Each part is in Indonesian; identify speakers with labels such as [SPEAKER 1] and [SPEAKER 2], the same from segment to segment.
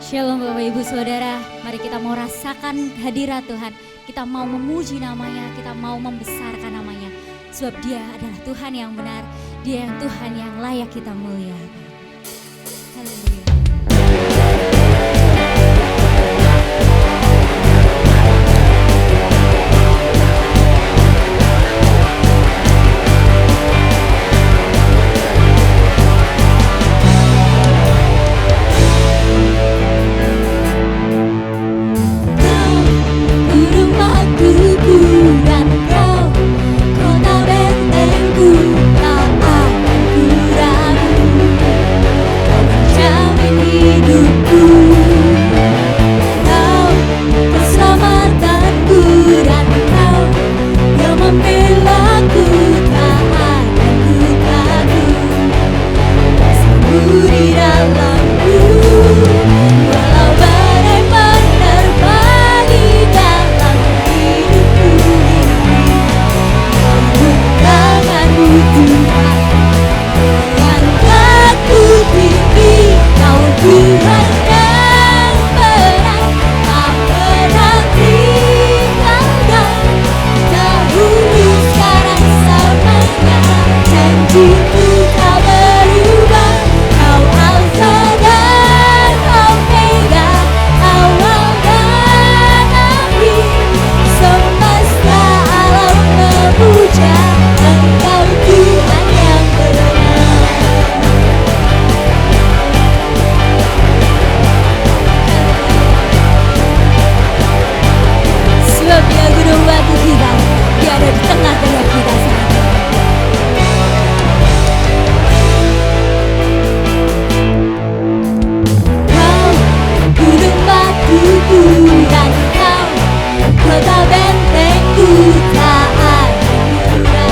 [SPEAKER 1] Shalom Bapak Ibu Saudara, mari kita mau rasakan hadirat Tuhan. Kita mau memuji namanya, kita mau membesarkan namanya. Sebab dia adalah Tuhan yang benar, dia yang Tuhan yang layak kita muliakan. Haleluya. Kota bentengku tak ada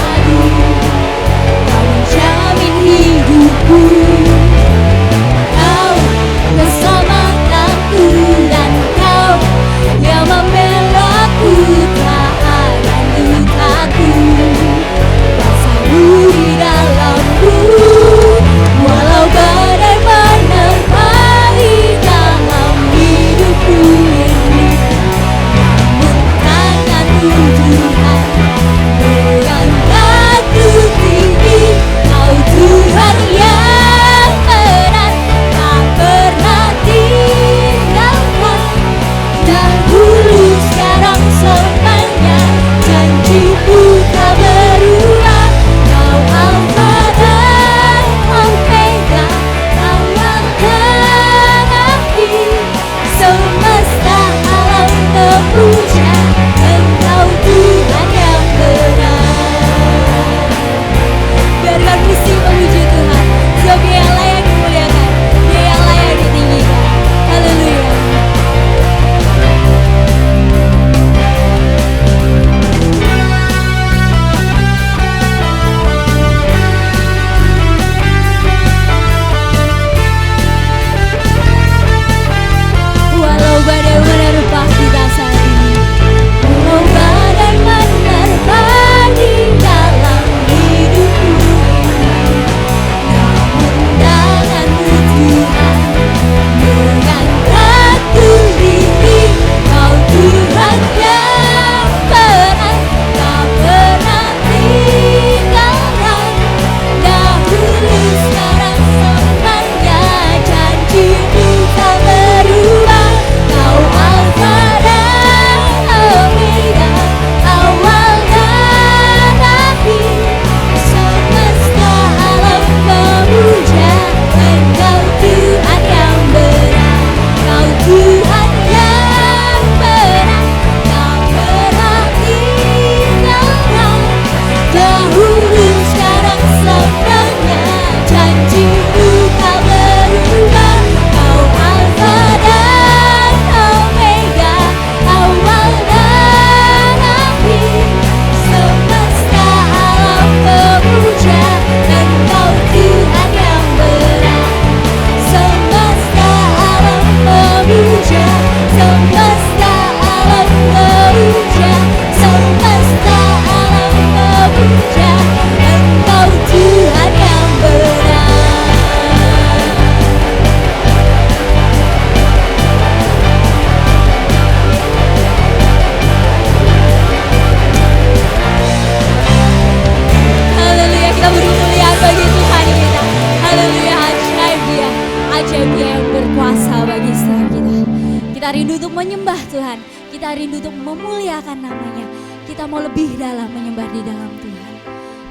[SPEAKER 1] Tuhan. Kita rindu untuk memuliakan nama-Nya. Kita mau lebih dalam menyembah di dalam Tuhan.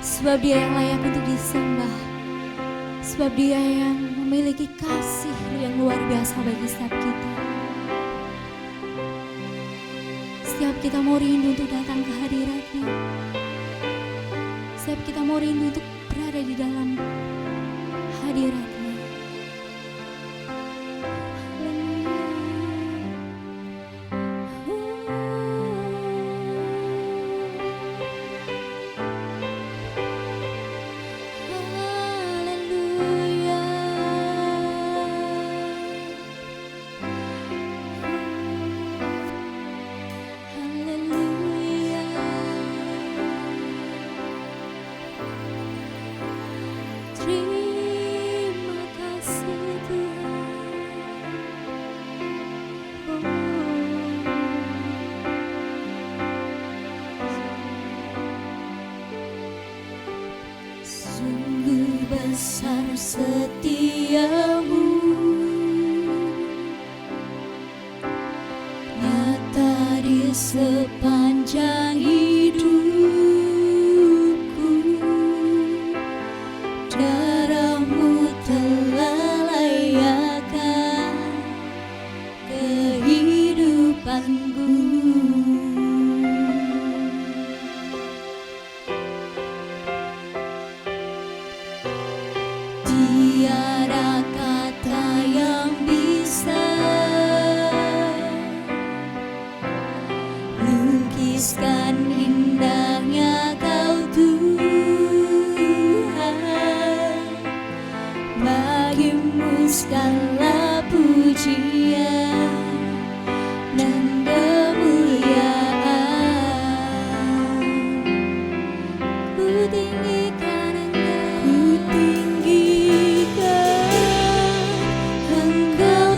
[SPEAKER 1] Sebab Dia yang layak untuk disembah. Sebab Dia yang memiliki kasih yang luar biasa bagi setiap kita. Setiap kita mau rindu untuk datang ke hadirat-Nya. Setiap kita mau rindu untuk berada di dalam hadirat-Nya. Besar setiamu, nyata di sepanjang hidupku. Darah-Mu telah layakkan kehidupanku. Tiada kata yang bisa lukiskan indahnya Kau Tuhan. Bagi-Mu segala pujian dan kemuliaan. Ku tinggikan Engkau,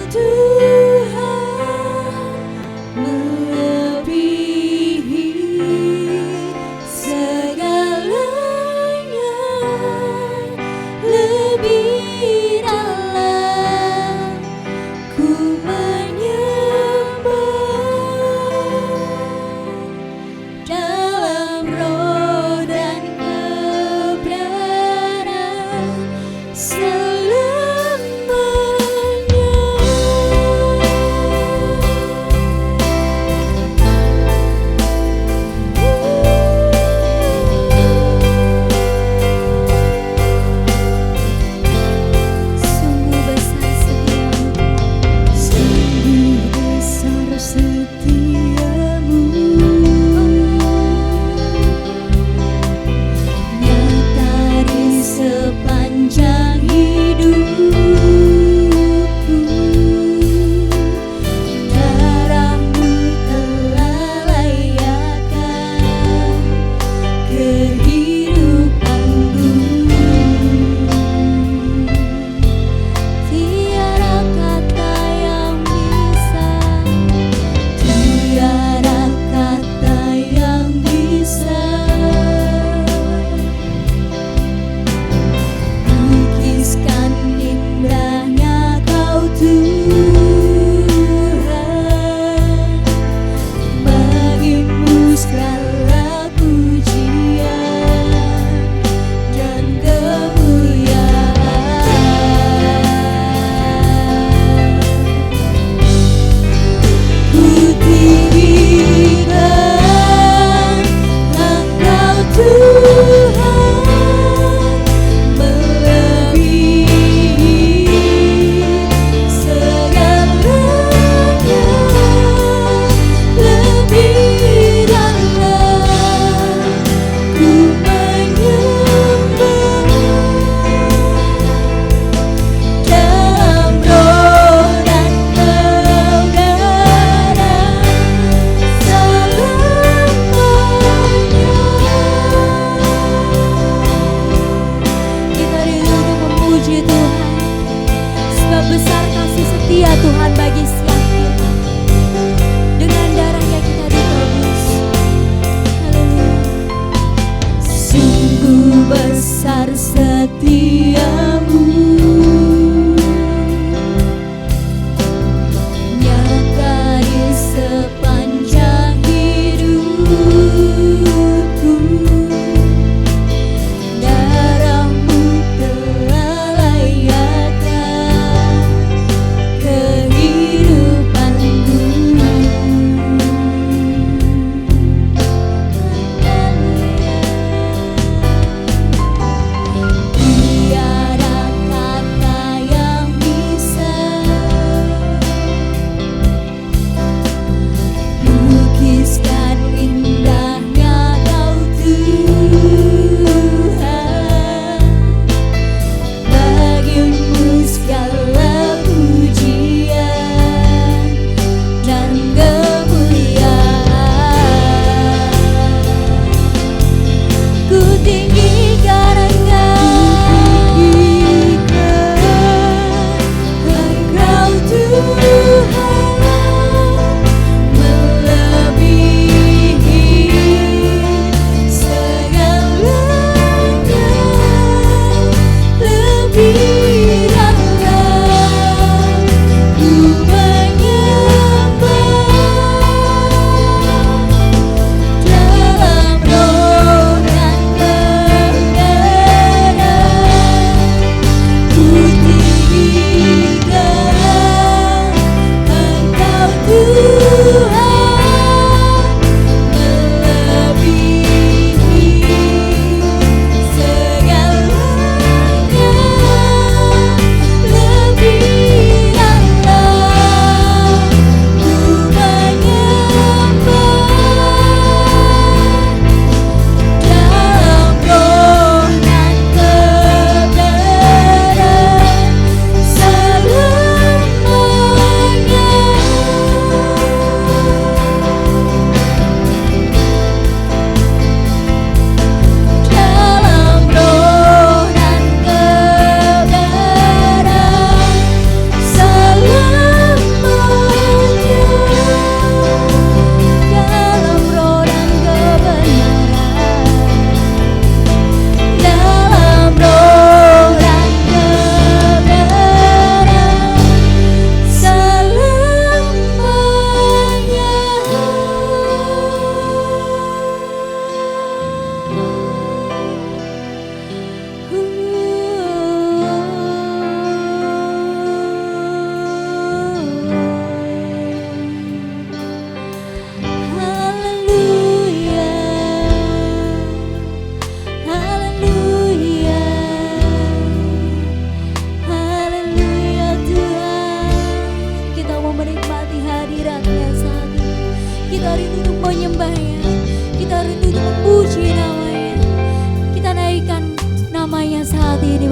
[SPEAKER 1] nyata di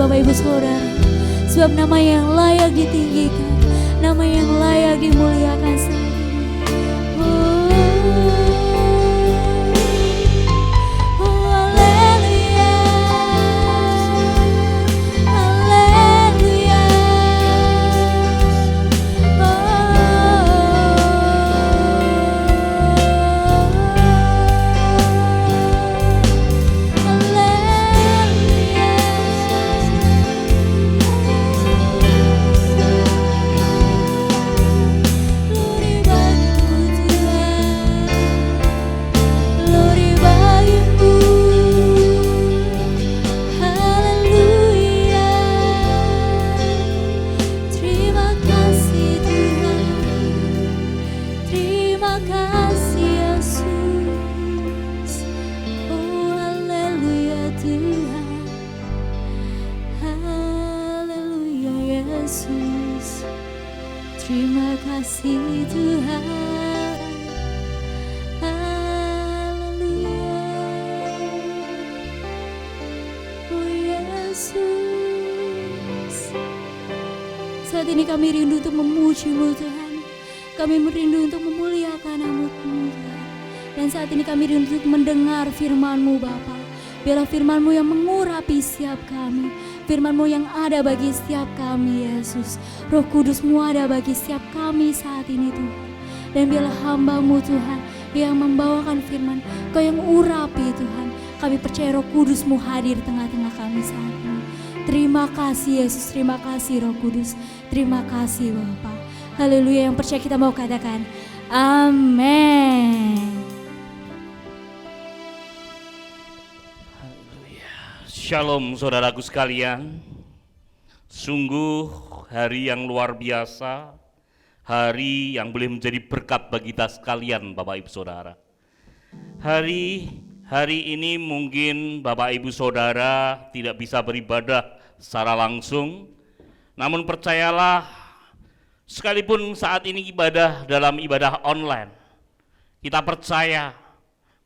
[SPEAKER 1] Bapak Ibu Saudara. Sebab nama yang layak ditinggikan, nama yang layak dimuliakan saat ini. Terima kasih Tuhan, haleluya, oh Yesus. Saat ini kami rindu untuk memuji-Mu Tuhan, kami merindu untuk memuliakan nama-Mu Tuhan. Dan saat ini kami rindu untuk mendengar firman-Mu Bapa. Biarlah firman-Mu yang mengurapi setiap kami, firman-Mu yang ada bagi setiap kami Yesus. Roh Kudus-Mu ada bagi setiap kami saat ini Tuhan. Dan biarlah hamba-Mu Tuhan yang membawakan firman, Kau yang urapi Tuhan. Kami percaya Roh Kudus-Mu hadir tengah-tengah kami saat ini. Terima kasih Yesus, terima kasih Roh Kudus, terima kasih Bapa. Haleluya, yang percaya kita mau katakan amin.
[SPEAKER 2] Shalom saudaraku sekalian, sungguh hari yang luar biasa, hari yang boleh menjadi berkat bagi kita sekalian Bapak Ibu Saudara. Hari ini mungkin Bapak Ibu Saudara tidak bisa beribadah secara langsung, namun percayalah sekalipun saat ini ibadah dalam ibadah online, kita percaya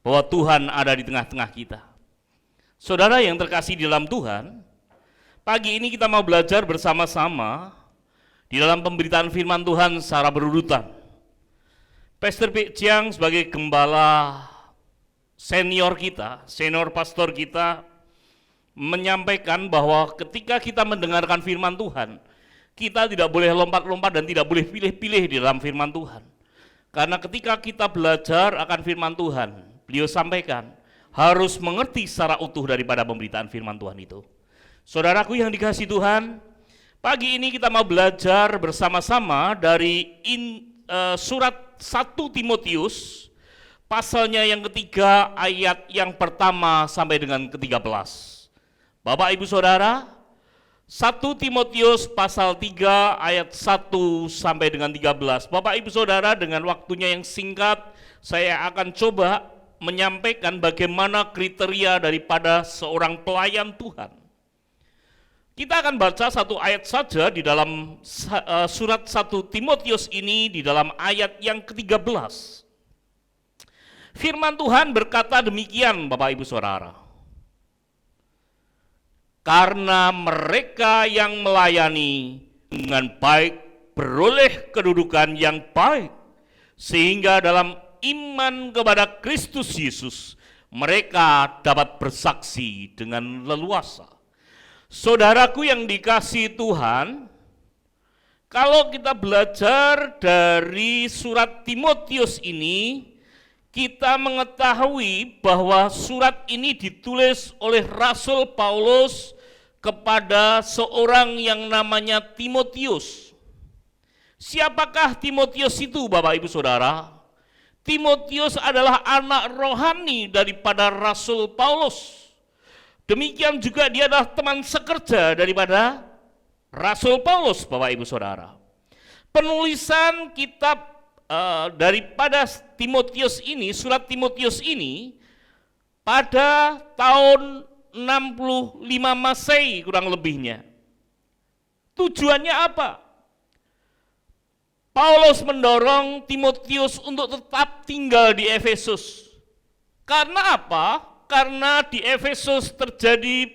[SPEAKER 2] bahwa Tuhan ada di tengah-tengah kita. Saudara yang terkasih di dalam Tuhan, pagi ini kita mau belajar bersama-sama di dalam pemberitaan firman Tuhan secara berurutan. Pastor Pik Jiang sebagai gembala senior kita, senior pastor kita, menyampaikan bahwa ketika kita mendengarkan firman Tuhan, kita tidak boleh lompat-lompat dan tidak boleh pilih-pilih di dalam firman Tuhan. Karena ketika kita belajar akan firman Tuhan, beliau sampaikan, harus mengerti secara utuh daripada pemberitaan firman Tuhan itu. Saudaraku yang dikasihi Tuhan, pagi ini kita mau belajar bersama-sama dari surat 1 Timotius, pasalnya yang ketiga, ayat yang pertama sampai dengan ke-13. Bapak Ibu Saudara, 1 Timotius pasal 3 ayat 1 sampai dengan 13. Bapak Ibu Saudara, dengan waktunya yang singkat, saya akan coba menyampaikan bagaimana kriteria daripada seorang pelayan Tuhan. Kita akan baca satu ayat saja di dalam surat 1 Timotius ini, di dalam ayat yang ke-13. Firman Tuhan berkata demikian Bapak Ibu Saudara. Karena mereka yang melayani dengan baik beroleh kedudukan yang baik, sehingga dalam iman kepada Kristus Yesus, mereka dapat bersaksi dengan leluasa. Saudaraku yang dikasihi Tuhan, kalau kita belajar dari surat Timotius ini, kita mengetahui bahwa surat ini ditulis oleh Rasul Paulus kepada seorang yang namanya Timotius. Siapakah Timotius itu Bapak Ibu Saudara? Timotius adalah anak rohani daripada Rasul Paulus. Demikian juga dia adalah teman sekerja daripada Rasul Paulus, Bapak Ibu Saudara. Penulisan kitab daripada Timotius ini, surat Timotius ini, pada tahun 65 Masehi kurang lebihnya. Tujuannya apa? Paulus mendorong Timotius untuk tetap tinggal di Efesus. Karena apa? Karena di Efesus terjadi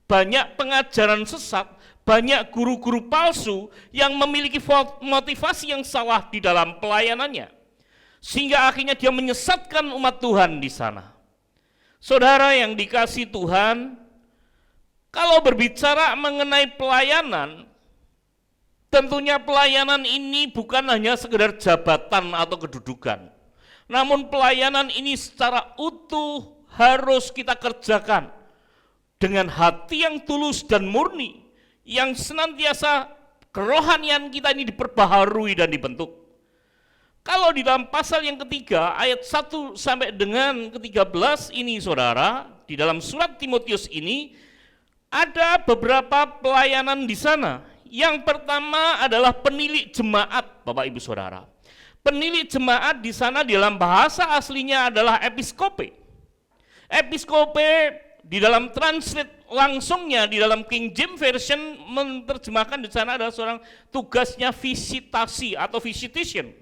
[SPEAKER 2] banyak pengajaran sesat, banyak guru-guru palsu yang memiliki motivasi yang salah di dalam pelayanannya. Sehingga akhirnya dia menyesatkan umat Tuhan di sana. Saudara yang dikasihi Tuhan, kalau berbicara mengenai pelayanan, tentunya pelayanan ini bukan hanya sekedar jabatan atau kedudukan. Namun pelayanan ini secara utuh harus kita kerjakan dengan hati yang tulus dan murni, yang senantiasa kerohanian kita ini diperbaharui dan dibentuk. Kalau di dalam pasal yang ketiga, ayat 1 sampai dengan ke-13 ini saudara, di dalam surat Timotius ini, ada beberapa pelayanan di sana. Yang pertama adalah penilik jemaat, Bapak Ibu Saudara. Penilik jemaat di sana di dalam bahasa aslinya adalah episkope. Episkope di dalam translate langsungnya di dalam King James Version menerjemahkan di sana adalah seorang tugasnya visitasi atau visitation.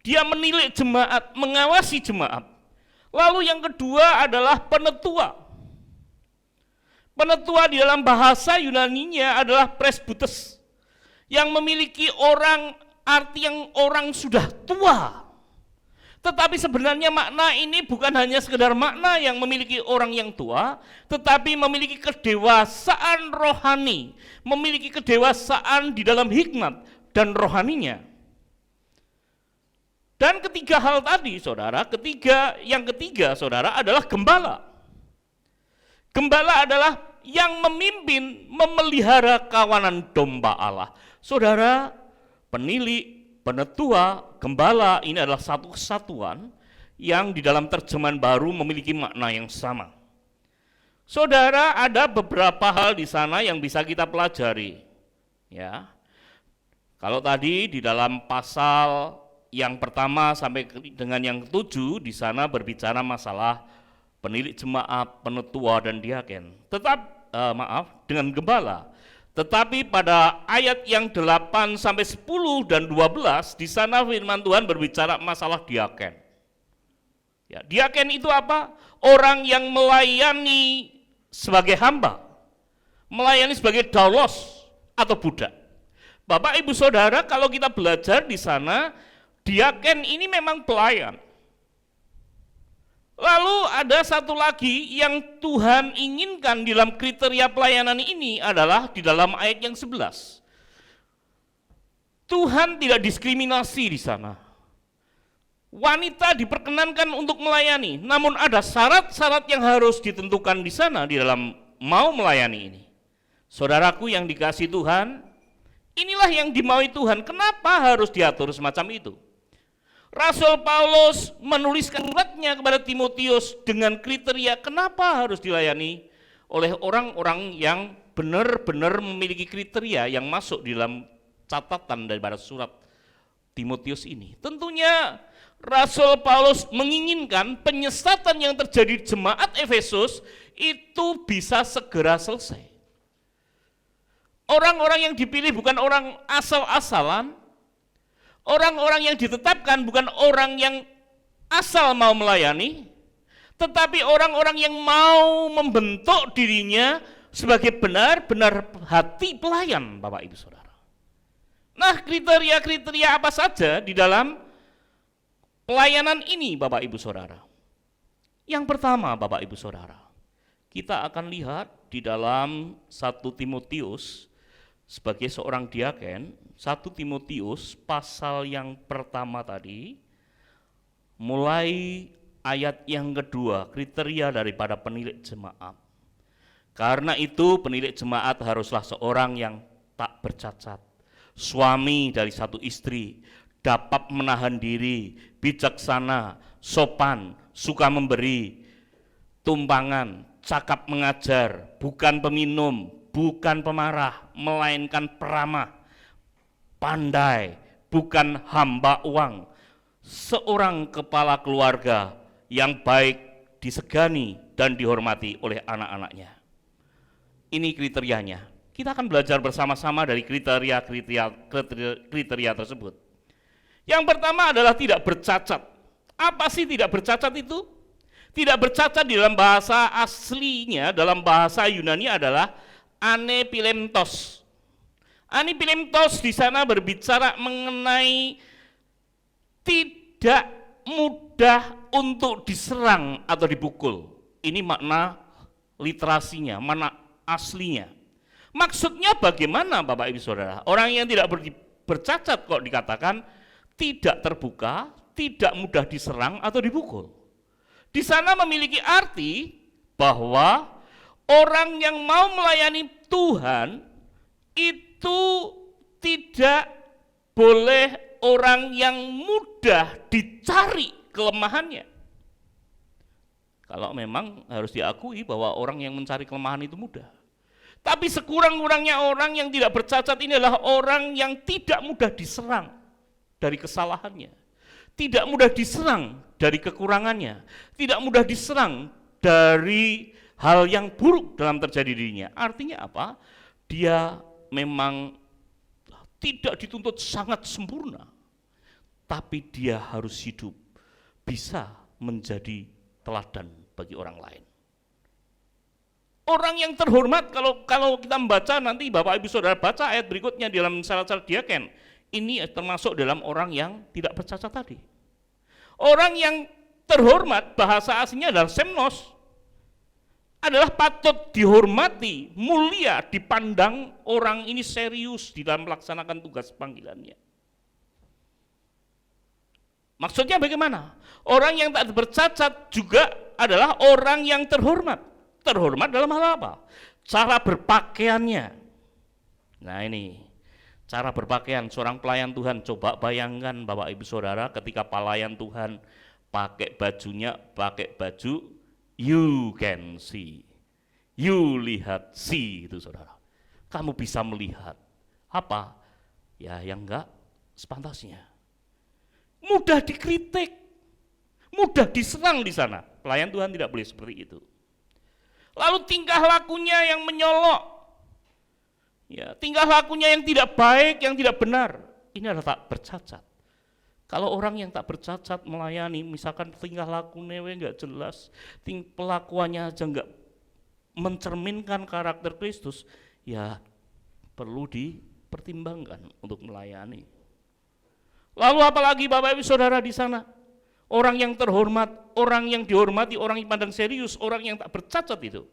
[SPEAKER 2] Dia menilik jemaat, mengawasi jemaat. Lalu yang kedua adalah penetua. Penetua di dalam bahasa Yunaninya adalah presbytes, yang memiliki arti yang orang sudah tua. Tetapi sebenarnya makna ini bukan hanya sekedar makna yang memiliki orang yang tua, tetapi memiliki kedewasaan rohani, memiliki kedewasaan di dalam hikmat dan rohaninya. Dan ketiga hal tadi, saudara, yang ketiga, saudara, adalah gembala. Gembala adalah yang memimpin, memelihara kawanan domba Allah. Saudara, penilik, penetua, gembala ini adalah satu kesatuan yang di dalam terjemahan baru memiliki makna yang sama. Saudara, ada beberapa hal di sana yang bisa kita pelajari. Ya, kalau tadi di dalam pasal yang pertama sampai dengan yang ke-7 di sana berbicara masalah penilik jemaat, penetua dan diaken. Dengan gembala. Tetapi pada ayat yang 8 sampai 10 dan 12 di sana firman Tuhan berbicara masalah diaken. Ya, diaken itu apa? Orang yang melayani sebagai hamba, melayani sebagai daulos atau budak. Bapak Ibu Saudara, kalau kita belajar di sana, diaken ini memang pelayan. Lalu ada satu lagi yang Tuhan inginkan di dalam kriteria pelayanan ini adalah di dalam ayat yang 11. Tuhan tidak diskriminasi di sana. Wanita diperkenankan untuk melayani, namun ada syarat-syarat yang harus ditentukan di sana di dalam mau melayani ini. Saudaraku yang dikasihi Tuhan, inilah yang dimaui Tuhan. Kenapa harus diatur semacam itu? Rasul Paulus menuliskan suratnya kepada Timotius dengan kriteria kenapa harus dilayani oleh orang-orang yang benar-benar memiliki kriteria yang masuk di dalam catatan daripada surat Timotius ini. Tentunya Rasul Paulus menginginkan penyesatan yang terjadi di jemaat Efesus itu bisa segera selesai. Orang-orang yang dipilih bukan orang asal-asalan, orang-orang yang ditetapkan bukan orang yang asal mau melayani, tetapi orang-orang yang mau membentuk dirinya sebagai benar-benar hati pelayan, Bapak Ibu Saudara. Nah, kriteria-kriteria apa saja di dalam pelayanan ini, Bapak Ibu Saudara? Yang pertama, Bapak Ibu Saudara, kita akan lihat di dalam 1 Timotius sebagai seorang diaken, 1 Timotius pasal yang pertama tadi, mulai ayat yang kedua, kriteria daripada penilik jemaat. Karena itu penilik jemaat haruslah seorang yang tak bercacat, suami dari satu istri, dapat menahan diri, bijaksana, sopan, suka memberi, tumpangan, cakap mengajar, bukan peminum, bukan pemarah, melainkan peramah, pandai, bukan hamba uang, seorang kepala keluarga yang baik disegani dan dihormati oleh anak-anaknya. Ini kriterianya. Kita akan belajar bersama-sama dari kriteria tersebut. Yang pertama adalah tidak bercacat. Apa sih tidak bercacat itu? Tidak bercacat di dalam bahasa aslinya, dalam bahasa Yunani adalah anepilemtos. Anepilemtos di sana berbicara mengenai tidak mudah untuk diserang atau dipukul. Ini makna literasinya, makna aslinya. Maksudnya bagaimana Bapak Ibu Saudara? Orang yang tidak bercacat kok dikatakan tidak terbuka, tidak mudah diserang atau dipukul. Di sana memiliki arti bahwa orang yang mau melayani Tuhan itu tidak boleh orang yang mudah dicari kelemahannya. Kalau memang harus diakui bahwa orang yang mencari kelemahan itu mudah. Tapi sekurang-kurangnya orang yang tidak bercacat ini adalah orang yang tidak mudah diserang dari kesalahannya. Tidak mudah diserang dari kekurangannya, tidak mudah diserang dari hal yang buruk dalam terjadi dirinya. Artinya apa? Dia memang tidak dituntut sangat sempurna, tapi dia harus hidup bisa menjadi teladan bagi orang lain. Orang yang terhormat, kalau kita membaca nanti Bapak Ibu Saudara baca ayat berikutnya di dalam syarat-syarat diaken, ini termasuk dalam orang yang tidak bercacat tadi. Orang yang terhormat, bahasa aslinya adalah semnos, adalah patut dihormati, mulia, dipandang orang ini serius di dalam melaksanakan tugas panggilannya. Maksudnya bagaimana? Orang yang tak bercacat juga adalah orang yang terhormat. Terhormat dalam hal apa? Cara berpakaiannya. Nah ini, cara berpakaian seorang pelayan Tuhan, coba bayangkan Bapak Ibu Saudara ketika pelayan Tuhan pakai bajunya, pakai baju you can see, you lihat, see itu saudara. Kamu bisa melihat apa? Ya yang enggak sepantasnya. Mudah dikritik, mudah diserang di sana. Pelayan Tuhan tidak boleh seperti itu. Lalu tingkah lakunya yang menyolok, ya, tingkah lakunya yang tidak baik, yang tidak benar, ini adalah tak bercacat. Kalau orang yang tak bercacat melayani, misalkan tingkah lakunya enggak jelas, pelakuannya aja enggak mencerminkan karakter Kristus, ya perlu dipertimbangkan untuk melayani. Lalu apalagi Bapak Ibu Saudara di sana, orang yang terhormat, orang yang dihormati, orang yang pandang serius, orang yang tak bercacat itu,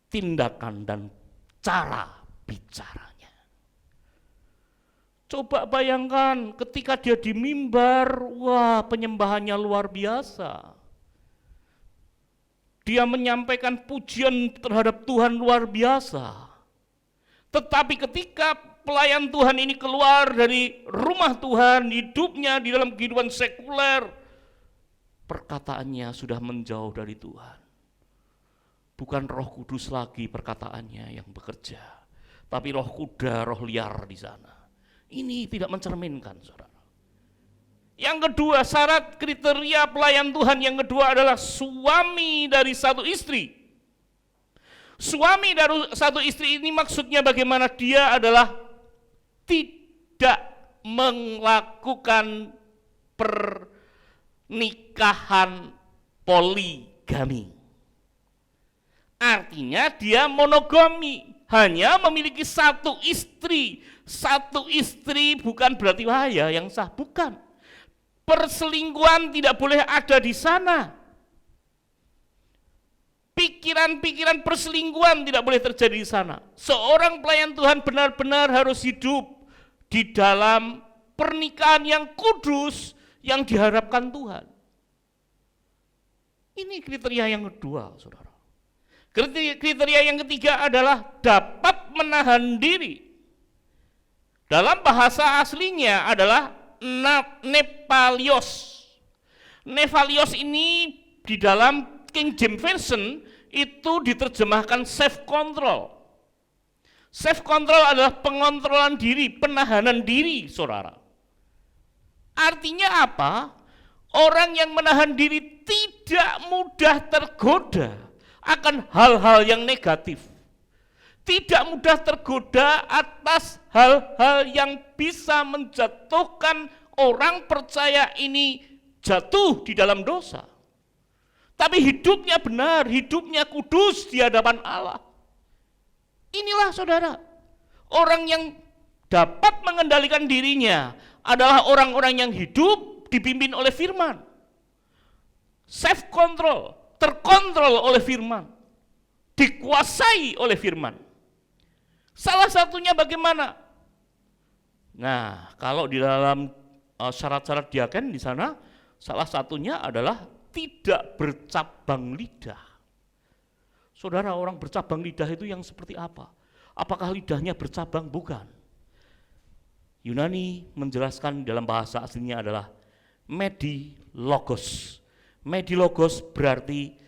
[SPEAKER 2] tindakan dan cara bicaranya. Coba bayangkan ketika dia di mimbar, wah penyembahannya luar biasa. Dia menyampaikan pujian terhadap Tuhan luar biasa. Tetapi ketika pelayan Tuhan ini keluar dari rumah Tuhan, hidupnya di dalam kehidupan sekuler, perkataannya sudah menjauh dari Tuhan. Bukan Roh Kudus lagi perkataannya yang bekerja, tapi roh kuda, roh liar di sana. Ini tidak mencerminkan, saudara. Yang kedua, syarat kriteria pelayan Tuhan yang kedua adalah suami dari satu istri. Suami dari satu istri ini maksudnya bagaimana? Dia adalah tidak melakukan pernikahan poligami. Artinya dia monogami, hanya memiliki satu istri. Satu istri bukan berarti wahaya yang sah, bukan. Perselingkuhan tidak boleh ada di sana. Pikiran-pikiran perselingkuhan tidak boleh terjadi di sana. Seorang pelayan Tuhan benar-benar harus hidup di dalam pernikahan yang kudus yang diharapkan Tuhan. Ini kriteria yang kedua, saudara. Kriteria yang ketiga adalah dapat menahan diri. Dalam bahasa aslinya adalah nepalios. Nepalios ini di dalam King James Version itu diterjemahkan self control. Self control adalah pengontrolan diri, penahanan diri, saudara. Artinya apa? Orang yang menahan diri tidak mudah tergoda akan hal-hal yang negatif. Tidak mudah tergoda atas hal-hal yang bisa menjatuhkan orang percaya ini jatuh di dalam dosa. Tapi hidupnya benar, hidupnya kudus di hadapan Allah. Inilah saudara, orang yang dapat mengendalikan dirinya adalah orang-orang yang hidup dipimpin oleh firman. Self control, terkontrol oleh firman, dikuasai oleh firman. Salah satunya bagaimana? Nah, kalau di dalam syarat-syarat diaken di sana, salah satunya adalah tidak bercabang lidah. Saudara, orang bercabang lidah itu yang seperti apa? Apakah lidahnya bercabang? Bukan. Yunani menjelaskan dalam bahasa aslinya adalah medilogos. Medilogos berarti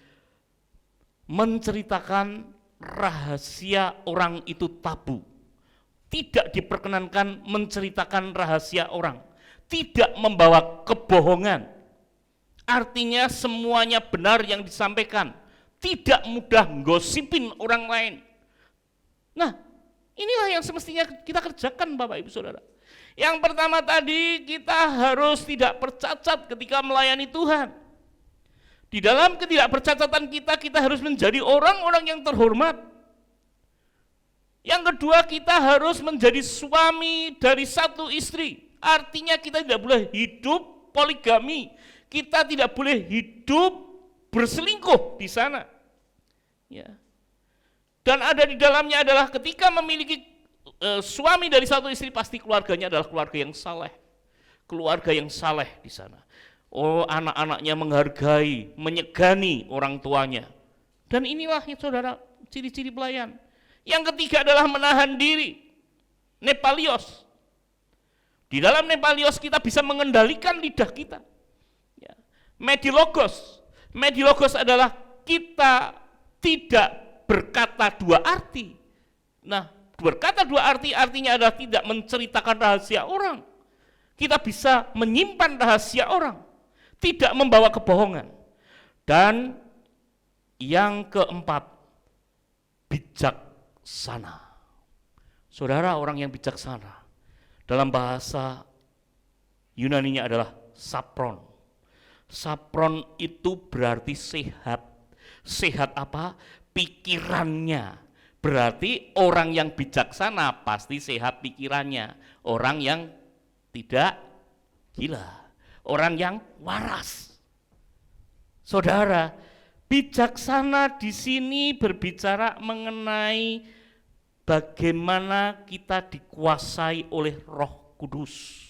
[SPEAKER 2] menceritakan rahasia orang itu tabu. Tidak diperkenankan menceritakan rahasia orang. Tidak membawa kebohongan. Artinya semuanya benar yang disampaikan. Tidak mudah gosipin orang lain. Nah, inilah yang semestinya kita kerjakan Bapak Ibu Saudara. Yang pertama tadi, kita harus tidak bercacat ketika melayani Tuhan. Di dalam ketidakbercacatan kita harus menjadi orang-orang yang terhormat. Yang kedua, kita harus menjadi suami dari satu istri. Artinya kita tidak boleh hidup poligami. Kita tidak boleh hidup berselingkuh di sana. Ya. Dan ada di dalamnya adalah ketika memiliki suami dari satu istri, pasti keluarganya adalah keluarga yang saleh. Keluarga yang saleh di sana. Oh, anak-anaknya menghargai, menyegani orang tuanya. Dan inilah saudara, ciri-ciri pelayan. Yang ketiga adalah menahan diri. Nepalios. Di dalam nepalios kita bisa mengendalikan lidah kita. Medilogos. Medilogos adalah kita tidak berkata dua arti. Nah, berkata dua arti artinya adalah tidak menceritakan rahasia orang. Kita bisa menyimpan rahasia orang, tidak membawa kebohongan. Dan yang keempat, bijaksana. Saudara, orang yang bijaksana dalam bahasa Yunaninya adalah sapron. Sapron itu berarti sehat. Sehat apa? Pikirannya. Berarti orang yang bijaksana pasti sehat pikirannya. Orang yang tidak gila. Orang yang waras. Saudara, bijaksana di sini berbicara mengenai bagaimana kita dikuasai oleh Roh Kudus.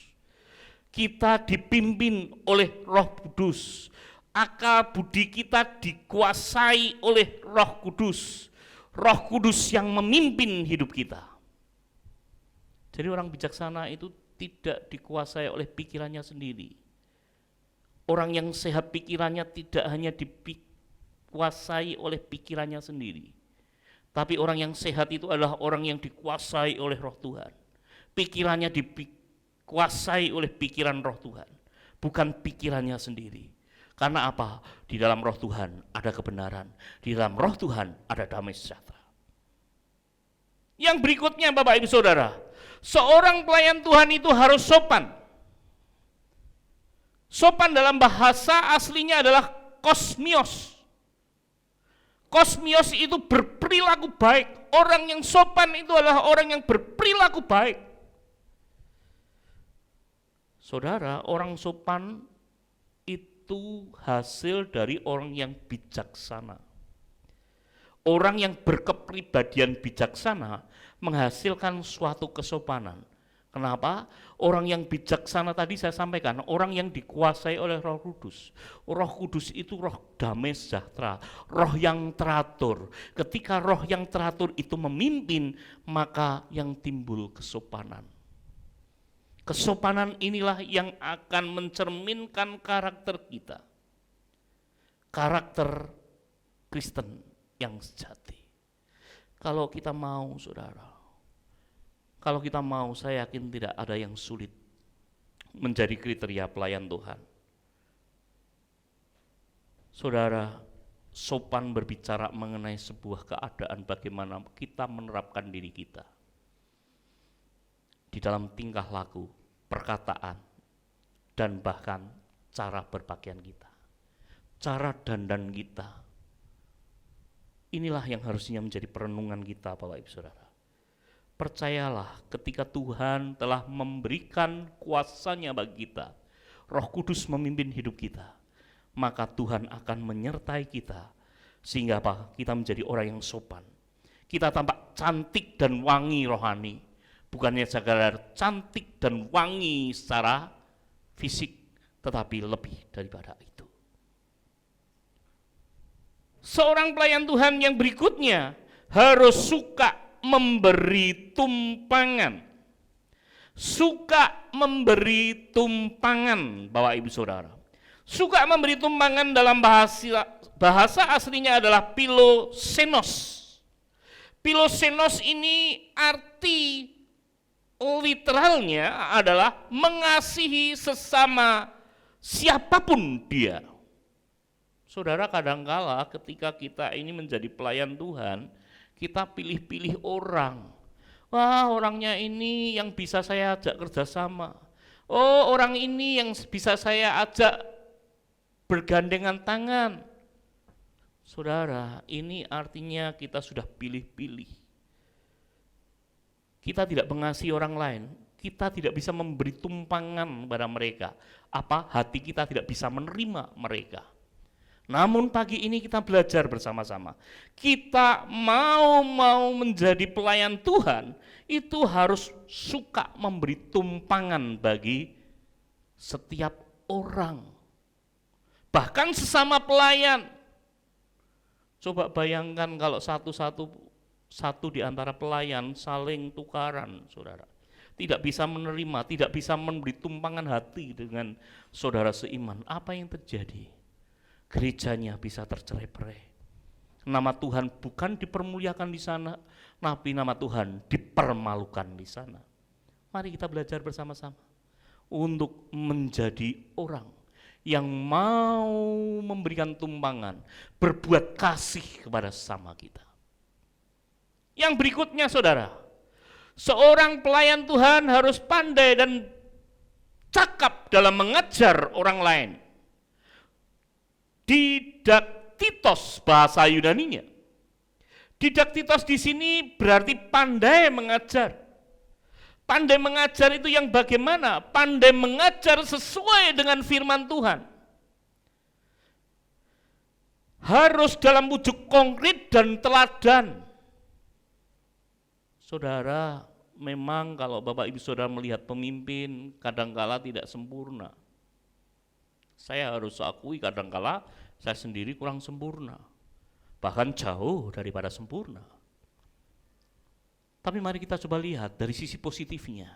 [SPEAKER 2] Kita dipimpin oleh Roh Kudus. Akal budi kita dikuasai oleh Roh Kudus. Roh Kudus yang memimpin hidup kita. Jadi orang bijaksana itu tidak dikuasai oleh pikirannya sendiri. Orang yang sehat pikirannya tidak hanya dikuasai oleh pikirannya sendiri. Tapi orang yang sehat itu adalah orang yang dikuasai oleh Roh Tuhan. Pikirannya dikuasai oleh pikiran Roh Tuhan, bukan pikirannya sendiri. Karena apa? Di dalam Roh Tuhan ada kebenaran, di dalam Roh Tuhan ada damai sejahtera. Yang berikutnya Bapak Ibu Saudara, seorang pelayan Tuhan itu harus sopan. Sopan dalam bahasa aslinya adalah kosmios. Kosmios itu berperilaku baik. Orang yang sopan itu adalah orang yang berperilaku baik. Saudara, orang sopan itu hasil dari orang yang bijaksana. Orang yang berkepribadian bijaksana menghasilkan suatu kesopanan. Kenapa? Orang yang bijaksana tadi saya sampaikan, orang yang dikuasai oleh Roh Kudus. Roh Kudus itu roh damai sejahtera, roh yang teratur. Ketika roh yang teratur itu memimpin, maka yang timbul kesopanan. Kesopanan inilah yang akan mencerminkan karakter kita. Karakter Kristen yang sejati. Kalau kita mau, saudara, kalau kita mau, saya yakin tidak ada yang sulit menjadi kriteria pelayan Tuhan. Saudara, sopan berbicara mengenai sebuah keadaan bagaimana kita menerapkan diri kita di dalam tingkah laku, perkataan, dan bahkan cara berpakaian kita, cara dandan kita. Inilah yang harusnya menjadi perenungan kita, Bapak Ibu Saudara. Percayalah, ketika Tuhan telah memberikan kuasa-Nya bagi kita, Roh Kudus memimpin hidup kita, maka Tuhan akan menyertai kita, sehingga apa? Kita menjadi orang yang sopan. Kita tampak cantik dan wangi rohani, bukannya sekadar cantik dan wangi secara fisik, tetapi lebih daripada itu. Seorang pelayan Tuhan yang berikutnya harus suka memberi tumpangan. Suka memberi tumpangan, Bapak Ibu Saudara. Suka memberi tumpangan dalam bahasa aslinya adalah philosenos. Philosenos ini arti literalnya adalah mengasihi sesama siapapun dia. Saudara, kadangkala ketika kita ini menjadi pelayan Tuhan, kita pilih-pilih orang. Wah, orangnya ini yang bisa saya ajak kerjasama. Oh, orang ini yang bisa saya ajak bergandengan tangan. Saudara, ini artinya kita sudah pilih-pilih. Kita tidak mengasihi orang lain, kita tidak bisa memberi tumpangan pada mereka. Apa? Hati kita tidak bisa menerima mereka. Namun pagi ini kita belajar bersama-sama. Kita mau menjadi pelayan Tuhan, itu harus suka memberi tumpangan bagi setiap orang. Bahkan sesama pelayan. Coba bayangkan kalau satu di antara pelayan saling tukaran, saudara. Tidak bisa menerima, tidak bisa memberi tumpangan hati dengan saudara seiman. Apa yang terjadi? Gerejanya bisa tercerai-berai. Nama Tuhan bukan dipermuliakan di sana, tapi nama Tuhan dipermalukan di sana. Mari kita belajar bersama-sama untuk menjadi orang yang mau memberikan tumpangan, berbuat kasih kepada sesama kita. Yang berikutnya, saudara, seorang pelayan Tuhan harus pandai dan cakap dalam mengajar orang lain. Didaktitos bahasa Yunaninya. Didaktitos di sini berarti pandai mengajar. Pandai mengajar itu yang bagaimana? Pandai mengajar sesuai dengan firman Tuhan. Harus dalam wujud konkret dan teladan. Saudara, memang kalau Bapak Ibu Saudara melihat pemimpin kadangkala tidak sempurna. Saya harus akui kadangkala saya sendiri kurang sempurna, bahkan jauh daripada sempurna. Tapi mari kita coba lihat dari sisi positifnya.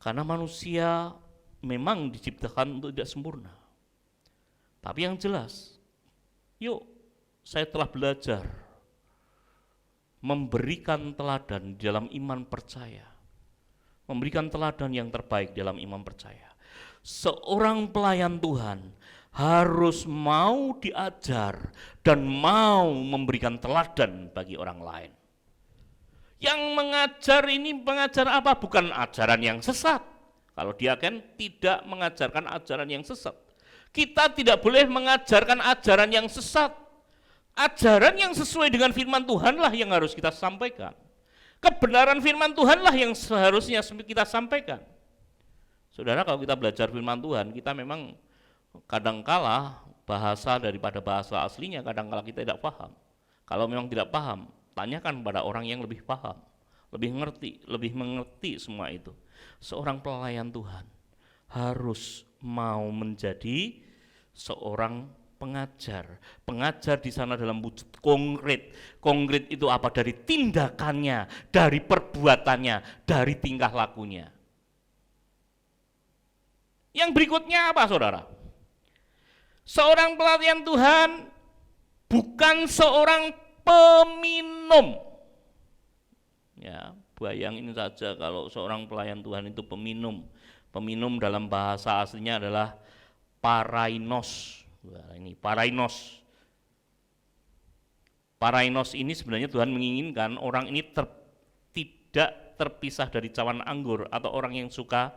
[SPEAKER 2] Karena manusia memang diciptakan untuk tidak sempurna. Tapi yang jelas, yuk saya telah belajar memberikan teladan dalam iman percaya. Memberikan teladan yang terbaik dalam iman percaya. Seorang pelayan Tuhan harus mau diajar dan mau memberikan teladan bagi orang lain. Yang mengajar ini mengajar apa? Bukan ajaran yang sesat. Kalau dia kan tidak mengajarkan ajaran yang sesat. Kita tidak boleh mengajarkan ajaran yang sesat. Ajaran yang sesuai dengan firman Tuhanlah yang harus kita sampaikan. Kebenaran firman Tuhanlah yang seharusnya kita sampaikan. Saudara, kalau kita belajar firman Tuhan, kita memang kadangkala bahasa daripada bahasa aslinya kadangkala kita tidak paham. Kalau memang tidak paham, tanyakan pada orang yang lebih paham, lebih mengerti semua itu. Seorang pelayan Tuhan harus mau menjadi seorang pengajar. Pengajar di sana dalam wujud konkret. Konkret itu apa? Dari tindakannya, dari perbuatannya, dari tingkah lakunya. Yang berikutnya apa, saudara? Seorang pelayan Tuhan bukan seorang peminum. Ya, bayangin saja kalau seorang pelayan Tuhan itu peminum. Peminum dalam bahasa aslinya adalah parainos. Wah, ini parainos. Parainos ini sebenarnya Tuhan menginginkan orang ini tidak terpisah dari cawan anggur atau orang yang suka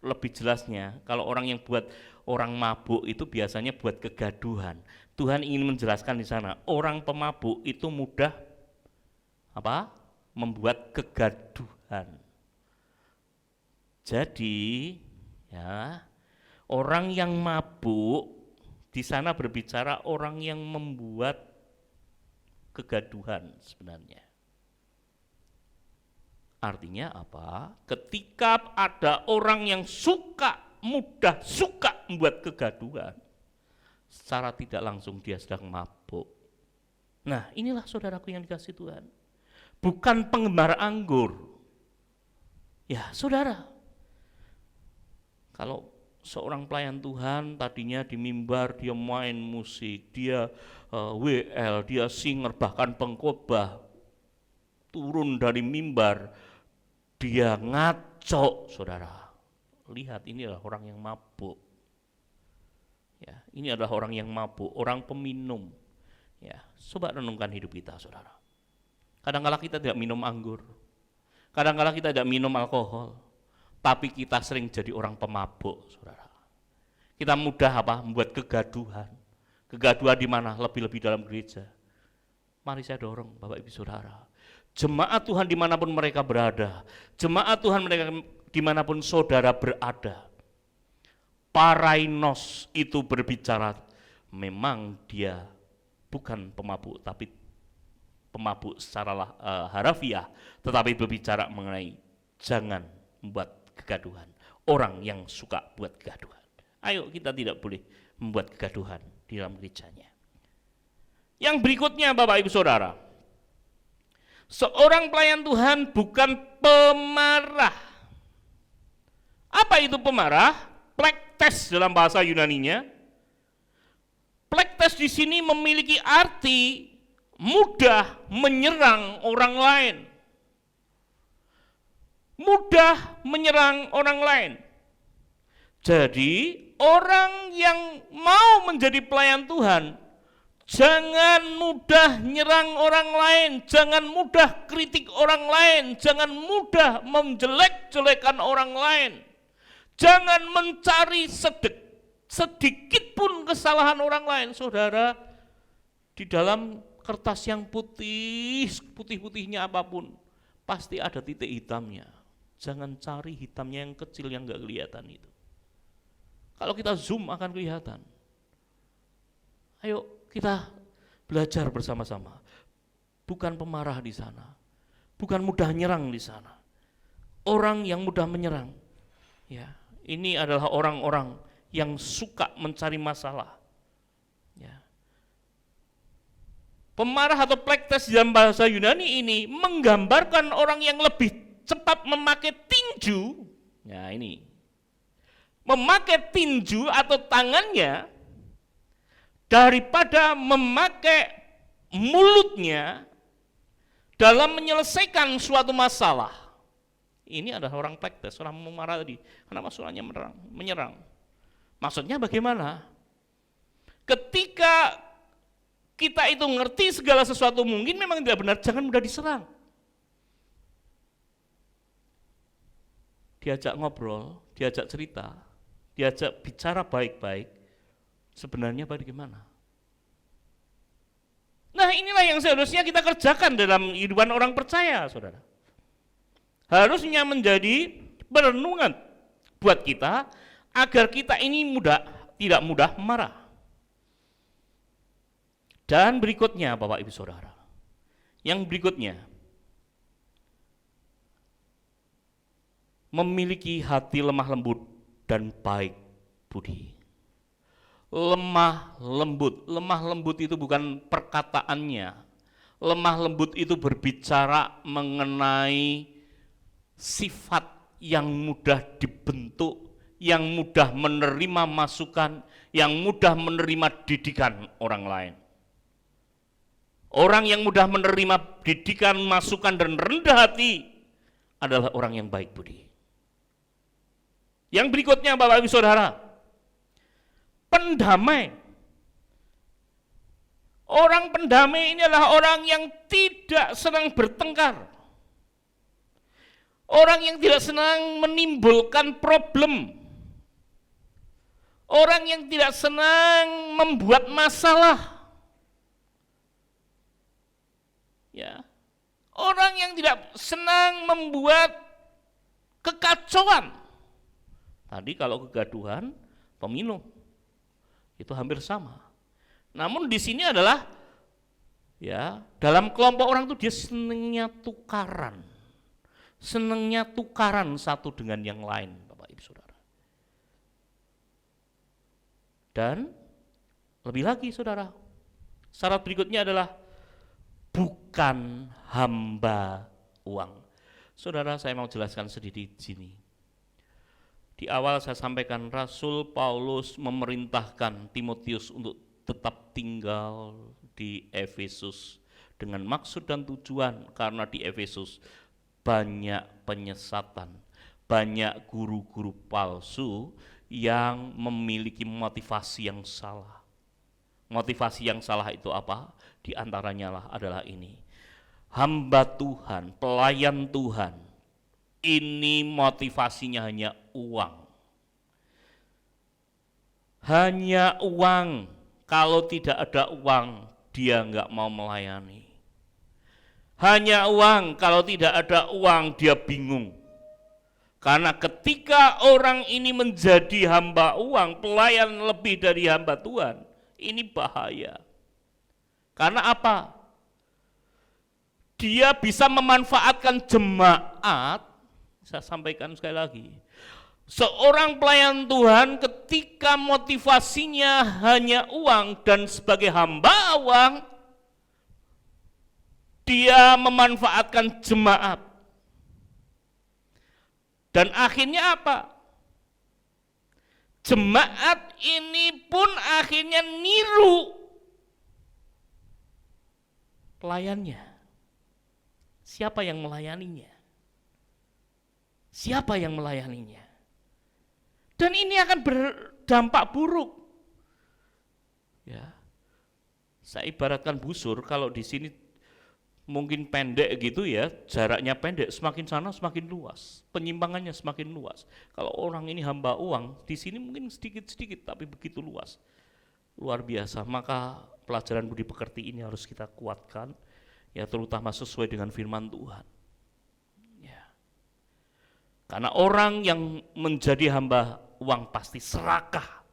[SPEAKER 2] lebih jelasnya, kalau orang yang buat orang mabuk itu biasanya buat kegaduhan. Tuhan ingin menjelaskan di sana, orang pemabuk itu mudah apa? Membuat kegaduhan. Jadi, ya, orang yang mabuk di sana berbicara orang yang membuat kegaduhan sebenarnya. Artinya apa? Ketika ada orang yang mudah suka membuat kegaduhan, secara tidak langsung dia sedang mabuk. Nah, inilah saudaraku yang dikasihi Tuhan. Bukan penggemar anggur. Ya, saudara. Kalau seorang pelayan Tuhan tadinya di mimbar dia main musik, dia WL, dia singer, bahkan pengkhotbah, turun dari mimbar, dia ngaco, saudara. Lihat, ini adalah orang yang mabuk. Ya, ini adalah orang yang mabuk, orang peminum. Ya, coba renungkan hidup kita, saudara. Kadang-kala kita tidak minum anggur, kadang-kala kita tidak minum alkohol, tapi kita sering jadi orang pemabuk, saudara. Kita mudah membuat kegaduhan. Kegaduhan di mana? Lebih-lebih dalam gereja. Mari saya dorong Bapak Ibu Saudara, jemaat Tuhan dimanapun mereka berada, jemaat Tuhan mereka dimanapun saudara berada, parainos itu berbicara, memang dia bukan pemabuk, tapi pemabuk secara harafiah, tetapi berbicara mengenai jangan membuat kegaduhan. Orang yang suka buat kegaduhan. Ayo, kita tidak boleh membuat kegaduhan di dalam gerejanya. Yang berikutnya Bapak Ibu Saudara, seorang pelayan Tuhan bukan pemarah. Apa itu pemarah? Plektes dalam bahasa Yunaninya. Plektes di sini memiliki arti mudah menyerang orang lain. Mudah menyerang orang lain. Jadi orang yang mau menjadi pelayan Tuhan, jangan mudah nyerang orang lain, jangan mudah kritik orang lain, jangan mudah menjelek-jelekan orang lain. Jangan mencari sedikit pun kesalahan orang lain, saudara. Di dalam kertas yang putih-putihnya apapun, pasti ada titik hitamnya. Jangan cari hitamnya yang kecil yang gak kelihatan itu. Kalau kita zoom akan kelihatan. Ayo kita belajar bersama-sama. Bukan pemarah di sana, bukan mudah nyerang di sana. Orang yang mudah menyerang, ya, ini adalah orang-orang yang suka mencari masalah. Ya. Pemarah atau plektes dalam bahasa Yunani ini menggambarkan orang yang lebih cepat memakai tinju. Ya, ini memakai tinju atau tangannya daripada memakai mulutnya dalam menyelesaikan suatu masalah. Ini adalah orang plektes, orang pemarah tadi. Kenapa surahnya menyerang? Maksudnya bagaimana? Ketika kita itu ngerti segala sesuatu mungkin memang tidak benar, jangan mudah diserang. Diajak ngobrol, diajak cerita, diajak bicara baik-baik, sebenarnya bagaimana? Nah, inilah yang seharusnya kita kerjakan dalam kehidupan orang percaya, saudara. Harusnya menjadi perenungan buat kita, agar kita ini tidak mudah marah. Dan berikutnya Bapak Ibu Saudara, yang berikutnya, memiliki hati lemah lembut dan baik budi. Lemah lembut itu bukan perkataannya. Lemah lembut itu berbicara mengenai sifat yang mudah dibentuk, yang mudah menerima masukan, yang mudah menerima didikan orang lain. Orang yang mudah menerima didikan, masukan, dan rendah hati adalah orang yang baik budi. Yang berikutnya Bapak Ibu Saudara, pendamai. Orang pendamai ini adalah orang yang tidak senang bertengkar. Orang yang tidak senang menimbulkan problem. Orang yang tidak senang membuat masalah. Ya. Orang yang tidak senang membuat kekacauan. Tadi kalau kegaduhan, pemilu. Itu hampir sama. Namun di sini adalah ya, dalam kelompok orang itu dia senangnya tukaran. Senangnya tukaran satu dengan yang lain, Bapak Ibu Saudara. Dan lebih lagi Saudara, syarat berikutnya adalah bukan hamba uang. Saudara, saya mau jelaskan sedikit di sini. Di awal saya sampaikan Rasul Paulus memerintahkan Timotius untuk tetap tinggal di Efesus dengan maksud dan tujuan, karena di Efesus banyak penyesatan, banyak guru-guru palsu yang memiliki motivasi yang salah. Motivasi yang salah itu apa? Di antaranya adalah ini. Hamba Tuhan, pelayan Tuhan, ini motivasinya hanya uang. Hanya uang. Kalau tidak ada uang, dia enggak mau melayani. Hanya uang, kalau tidak ada uang dia bingung. Karena ketika orang ini menjadi hamba uang, pelayan lebih dari hamba Tuhan, ini bahaya. Karena apa? Dia bisa memanfaatkan jemaat. Saya sampaikan sekali lagi. Seorang pelayan Tuhan ketika motivasinya hanya uang dan sebagai hamba uang, dia memanfaatkan jemaat. Dan akhirnya apa? Jemaat ini pun akhirnya niru pelayannya. Siapa yang melayaninya? Siapa yang melayaninya? Dan ini akan berdampak buruk. Ya. Saya ibaratkan busur, kalau di sini mungkin pendek gitu ya, jaraknya pendek, semakin sana semakin luas, penyimpangannya semakin luas. Kalau orang ini hamba uang, di sini mungkin sedikit-sedikit tapi begitu luas. Luar biasa, maka pelajaran budi pekerti ini harus kita kuatkan, ya terutama sesuai dengan firman Tuhan. Ya. Karena orang yang menjadi hamba uang pasti serakah.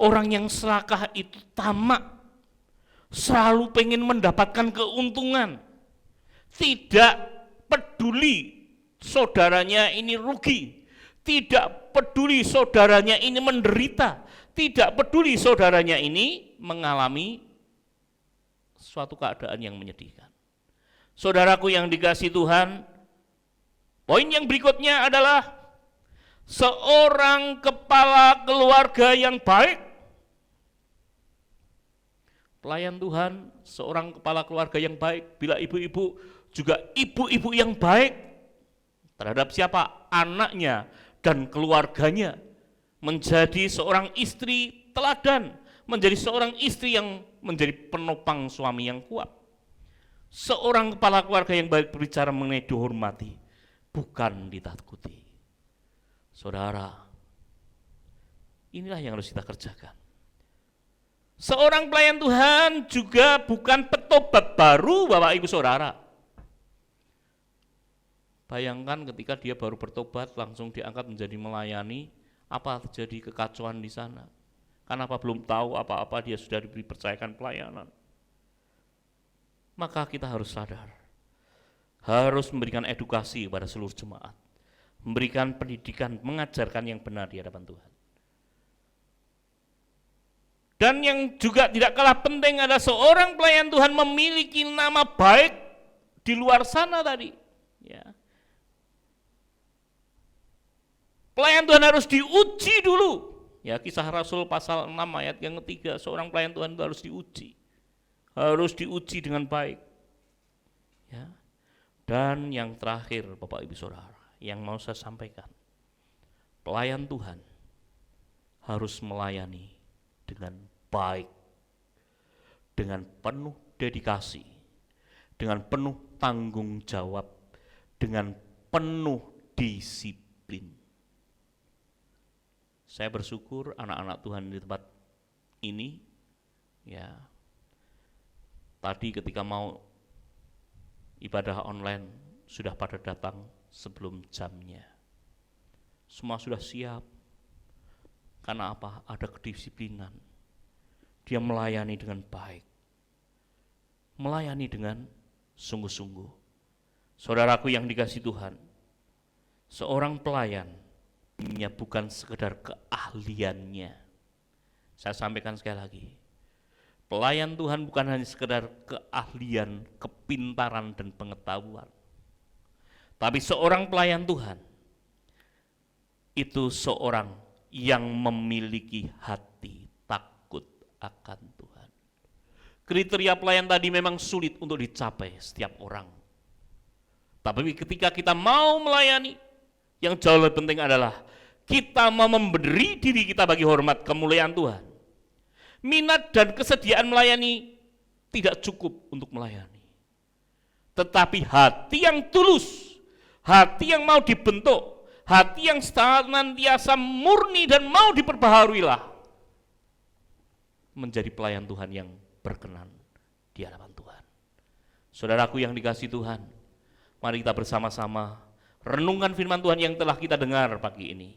[SPEAKER 2] Orang yang serakah itu tamak. Selalu pengen mendapatkan keuntungan, tidak peduli saudaranya ini rugi, tidak peduli saudaranya ini menderita, tidak peduli saudaranya ini mengalami suatu keadaan yang menyedihkan. Saudaraku yang dikasihi Tuhan, poin yang berikutnya adalah seorang kepala keluarga yang baik. Pelayan Tuhan, seorang kepala keluarga yang baik, bila ibu-ibu juga ibu-ibu yang baik terhadap siapa? Anaknya dan keluarganya. Menjadi seorang istri teladan, menjadi seorang istri yang menjadi penopang suami yang kuat. Seorang kepala keluarga yang baik berbicara mengenai dihormati, bukan ditakuti. Saudara, inilah yang harus kita kerjakan. Seorang pelayan Tuhan juga bukan petobat baru, Bapak Ibu Saudara. Bayangkan ketika dia baru bertobat langsung diangkat menjadi melayani, apa terjadi kekacauan di sana? Kenapa belum tahu apa-apa dia sudah dipercayakan pelayanan? Maka kita harus sadar, harus memberikan edukasi kepada seluruh jemaat, memberikan pendidikan, mengajarkan yang benar di hadapan Tuhan. Dan yang juga tidak kalah penting adalah seorang pelayan Tuhan memiliki nama baik di luar sana tadi. Ya. Pelayan Tuhan harus diuji dulu. Ya, Kisah Rasul pasal 6 ayat yang ketiga, seorang pelayan Tuhan itu harus diuji. Harus diuji dengan baik. Ya. Dan yang terakhir Bapak Ibu Saudara, yang mau saya sampaikan. Pelayan Tuhan harus melayani dengan baik, dengan penuh dedikasi, dengan penuh tanggung jawab, dengan penuh disiplin. Saya bersyukur anak-anak Tuhan di tempat ini, ya, tadi ketika mau ibadah online sudah pada datang sebelum jamnya. Semua sudah siap. Karena apa? Ada kedisiplinan. Dia melayani dengan baik. Melayani dengan sungguh-sungguh. Saudaraku yang dikasihi Tuhan, seorang pelayan bukan sekedar keahliannya. Saya sampaikan sekali lagi. Pelayan Tuhan bukan hanya sekedar keahlian, kepintaran dan pengetahuan. Tapi seorang pelayan Tuhan itu seorang yang memiliki hati takut akan Tuhan. Kriteria pelayan tadi memang sulit untuk dicapai setiap orang. Tapi ketika kita mau melayani, yang jauh lebih penting adalah kita mau memberi diri kita bagi hormat kemuliaan Tuhan. Minat dan kesediaan melayani tidak cukup untuk melayani. Tetapi hati yang tulus, hati yang mau dibentuk, hati yang senantiasa murni dan mau diperbaharuilah menjadi pelayan Tuhan yang berkenan di hadapan Tuhan. Saudaraku yang dikasihi Tuhan, mari kita bersama-sama renungkan firman Tuhan yang telah kita dengar pagi ini.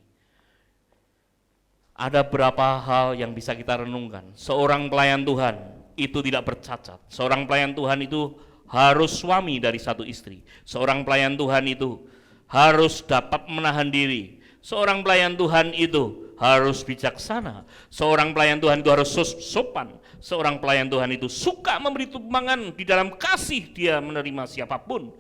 [SPEAKER 2] Ada berapa hal yang bisa kita renungkan. Seorang pelayan Tuhan itu tidak bercacat. Seorang pelayan Tuhan itu harus suami dari satu istri. Seorang pelayan Tuhan itu harus dapat menahan diri. Seorang pelayan Tuhan itu harus bijaksana. Seorang pelayan Tuhan itu harus sopan. Seorang pelayan Tuhan itu suka memberi tumpangan, di dalam kasih dia menerima siapapun.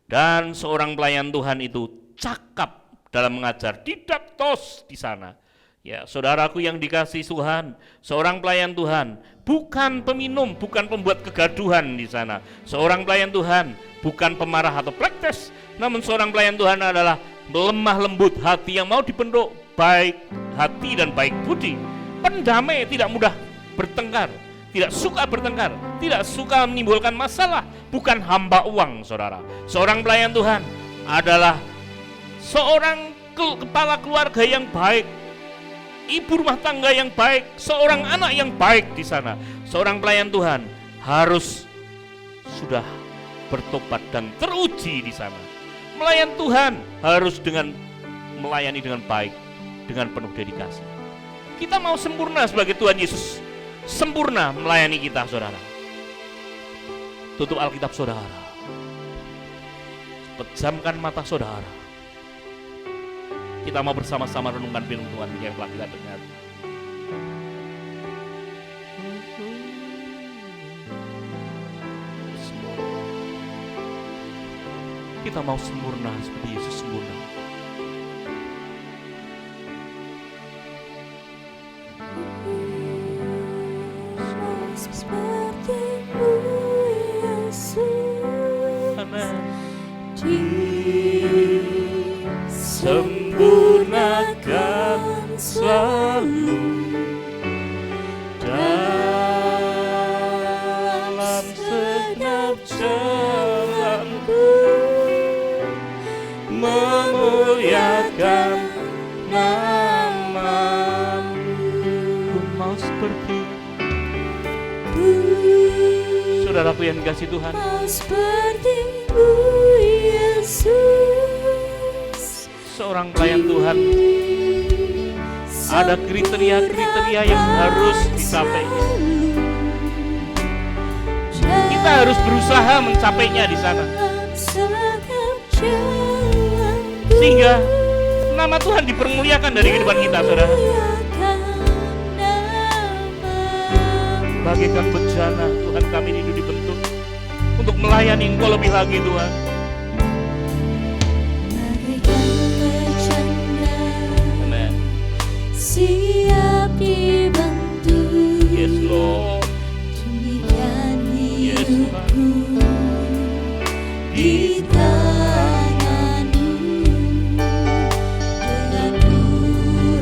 [SPEAKER 2] Dan seorang pelayan Tuhan itu cakap dalam mengajar, didaktos di sana. Ya, saudaraku yang dikasihi Tuhan, seorang pelayan Tuhan bukan peminum, bukan pembuat kegaduhan di sana. Seorang pelayan Tuhan bukan pemarah atau plektes, namun seorang pelayan Tuhan adalah lemah lembut hati yang mau dibentuk, baik hati dan baik budi. Pendamai, tidak mudah bertengkar, tidak suka bertengkar, tidak suka menimbulkan masalah, bukan hamba uang, saudara. Seorang pelayan Tuhan adalah seorang kepala keluarga yang baik, ibu rumah tangga yang baik, seorang anak yang baik di sana. Seorang pelayan Tuhan harus sudah bertobat dan teruji di sana. Melayan Tuhan harus melayani dengan baik, dengan penuh dedikasi. Kita mau sempurna sebagai Tuhan Yesus sempurna melayani kita, saudara. Tutup Alkitab saudara, pejamkan mata saudara. Kita mau bersama-sama renungkan firman Tuhan yang telah kita dengar. Kita mau sempurna seperti Yesus sempurna.
[SPEAKER 1] Seperti-Mu Yesus.
[SPEAKER 2] Amen.
[SPEAKER 1] Sempurnakan
[SPEAKER 2] selalu dalam segenap jalanku, memuliakan nama-Mu. Ku mau seperti saudaraku yang dikasihi Tuhan,
[SPEAKER 1] seperti-Mu Yesus.
[SPEAKER 2] Seorang pelayan Tuhan ada kriteria-kriteria yang harus dicapainya. Kita harus berusaha mencapainya di sana, sehingga nama Tuhan dipermuliakan dari kehidupan kita, saudara. Bagaikan bejana Tuhan kami ini dibentuk untuk melayani Engkau lebih lagi, Tuhan. Amen.
[SPEAKER 1] Siap dibantu.
[SPEAKER 2] Yes, Lord.
[SPEAKER 1] Demikian
[SPEAKER 2] Yes,
[SPEAKER 1] hidupku di tangan-Mu, dengan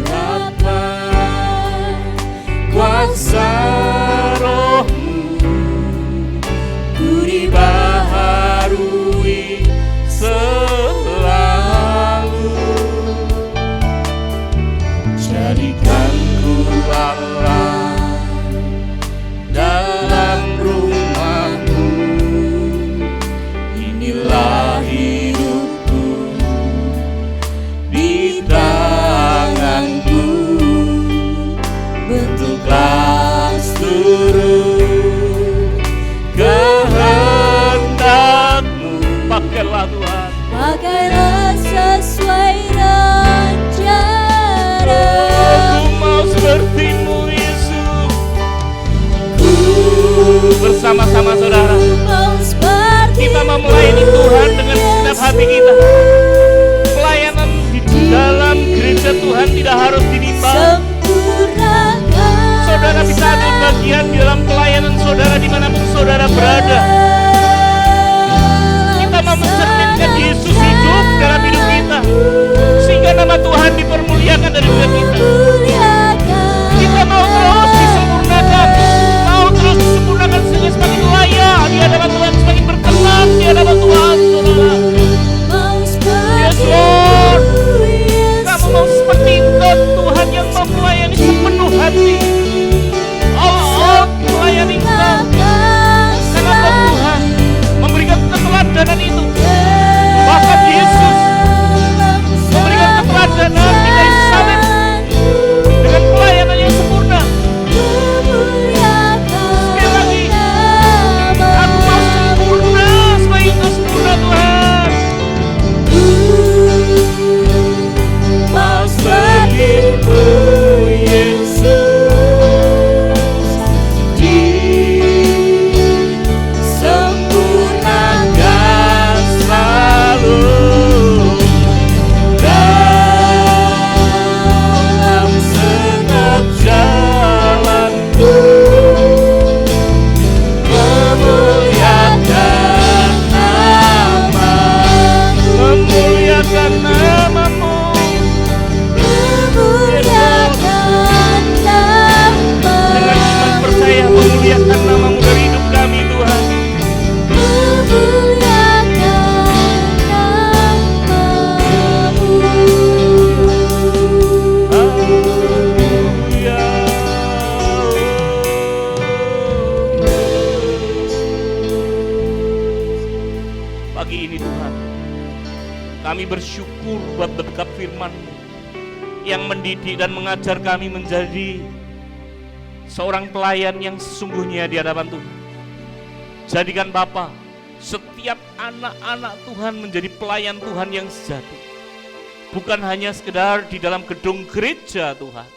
[SPEAKER 1] urapan kuasa Roh-Mu, ku dibaharui selalu.
[SPEAKER 2] bersama-sama saudara. Kita mau melayani Tuhan dengan segenap hati kita. Pelayanan di dalam gereja Tuhan tidak harus dinimbang. Saudara bisa ambil bagian di dalam pelayanan saudara dimanapun saudara berada. Kita mau mencerminkan Yesus hidup dalam hidup kita, sehingga nama Tuhan dipermuliakan dari hidup kita. Kita mau terus disempurnakan, sehingga semakin layak di hadapan Tuhan, semakin berkenan di hadapan Tuhan, saudara. Yes Lord, kamu mau seperti Engkau Tuhan yang mau melayani sepenuh hati. Allah melayani Engkau, karena Kau Tuhan memberikan keteladanan itu. Bahkan Yesus memberikan keteladanan di kayu salib dengan pelayanan yang sempurna. Sekali lagi, aku mau sempurna sebagai Engkau sempurna Tuhan. Mau seperti-Mu Yesus. Kami bersyukur buat berkat firman-Mu yang mendidik dan mengajar kami menjadi seorang pelayan yang sesungguhnya di hadapan Tuhan. Jadikan Bapa setiap anak-anak Tuhan menjadi pelayan Tuhan yang sejati. Bukan hanya sekedar di dalam gedung gereja Tuhan,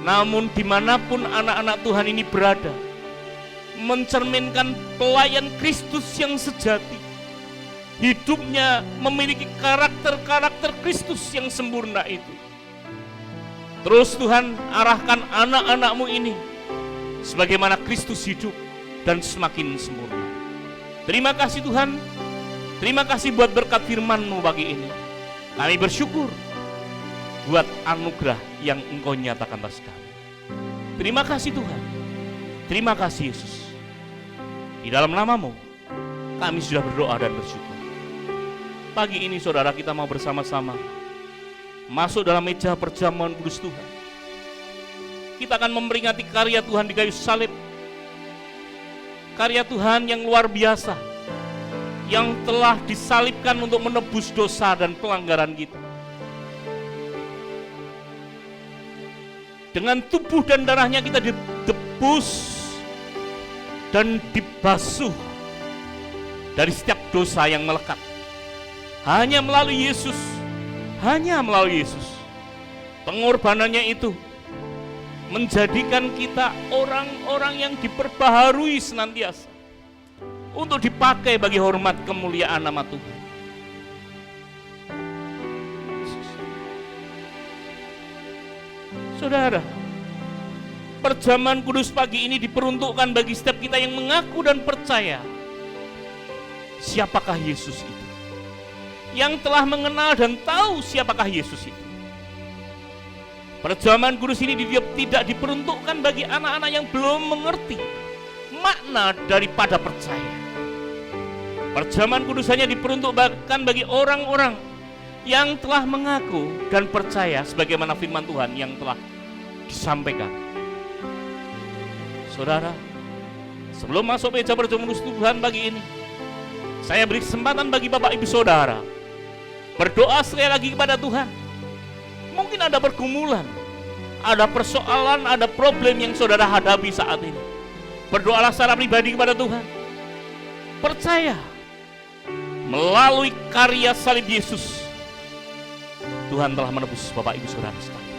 [SPEAKER 2] namun dimanapun anak-anak Tuhan ini berada, mencerminkan pelayan Kristus yang sejati. Hidupnya memiliki karakter-karakter Kristus yang sempurna itu. Terus Tuhan arahkan anak-anak-Mu ini sebagaimana Kristus hidup dan semakin sempurna. Terima kasih Tuhan. Terima kasih buat berkat firman-Mu pagi ini. Kami bersyukur buat anugerah yang Engkau nyatakan atas kami. Terima kasih Tuhan. Terima kasih Yesus. Di dalam nama-Mu kami sudah berdoa dan bersyukur. Pagi ini saudara, kita mau bersama-sama masuk dalam meja perjamuan kudus Tuhan. Kita akan memperingati karya Tuhan di kayu salib. Karya Tuhan yang luar biasa, yang telah disalibkan untuk menebus dosa dan pelanggaran kita. Dengan tubuh dan darahnya kita ditebus dan dibasuh dari setiap dosa yang melekat. Hanya melalui Yesus, hanya melalui Yesus. Pengorbanannya itu menjadikan kita orang-orang yang diperbaharui senantiasa untuk dipakai bagi hormat kemuliaan nama Tuhan. Saudara, perjamuan kudus pagi ini diperuntukkan bagi setiap kita yang mengaku dan percaya siapakah Yesus itu, yang telah mengenal dan tahu siapakah Yesus itu. Perjamuan kudus ini tidak diperuntukkan bagi anak-anak yang belum mengerti makna daripada percaya. Perjamuan kudus hanya diperuntukkan bagi orang-orang yang telah mengaku dan percaya sebagaimana firman Tuhan yang telah disampaikan. Saudara, sebelum masuk meja perjamuan kudus Tuhan pagi ini, saya beri kesempatan bagi Bapak Ibu Saudara berdoa sekali lagi kepada Tuhan. Mungkin ada pergumulan, ada persoalan, ada problem yang saudara hadapi saat ini. Berdoalah secara pribadi kepada Tuhan. Percaya melalui karya salib Yesus, Tuhan telah menebus Bapak Ibu Saudara sekalian.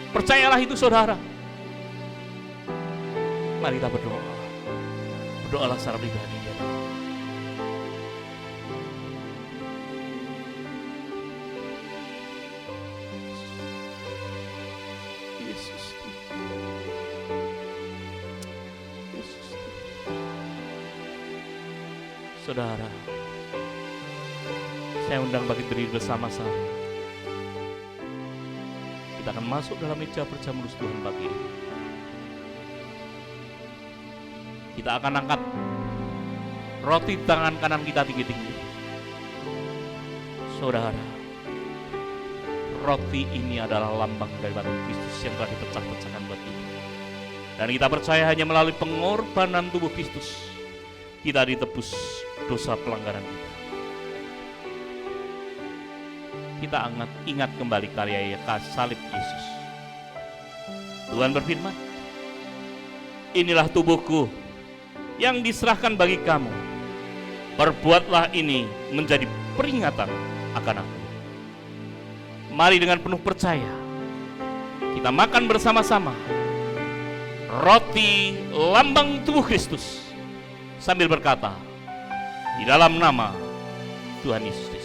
[SPEAKER 2] Percayalah itu saudara. Mari kita berdoa. Berdoalah secara pribadi ya. Yesus. Yesus. Saudara, saya undang bagi berdiri bersama-sama. Kita akan masuk dalam meja perjamuan Tuhan pagi ini. Kita akan angkat roti tangan kanan kita tinggi-tinggi. Saudara, roti ini adalah lambang daripada Kristus yang telah dipecah-pecahkan buat kita. Dan kita percaya hanya melalui pengorbanan tubuh Kristus kita ditebus dosa pelanggaran kita. Kita ingat kembali karya salib Yesus. Tuhan berfirman, inilah tubuhku yang diserahkan bagi kamu. Perbuatlah ini menjadi peringatan akan aku. Mari dengan penuh percaya kita makan bersama-sama roti lambang tubuh Kristus sambil berkata, di dalam nama Tuhan Yesus Kristus.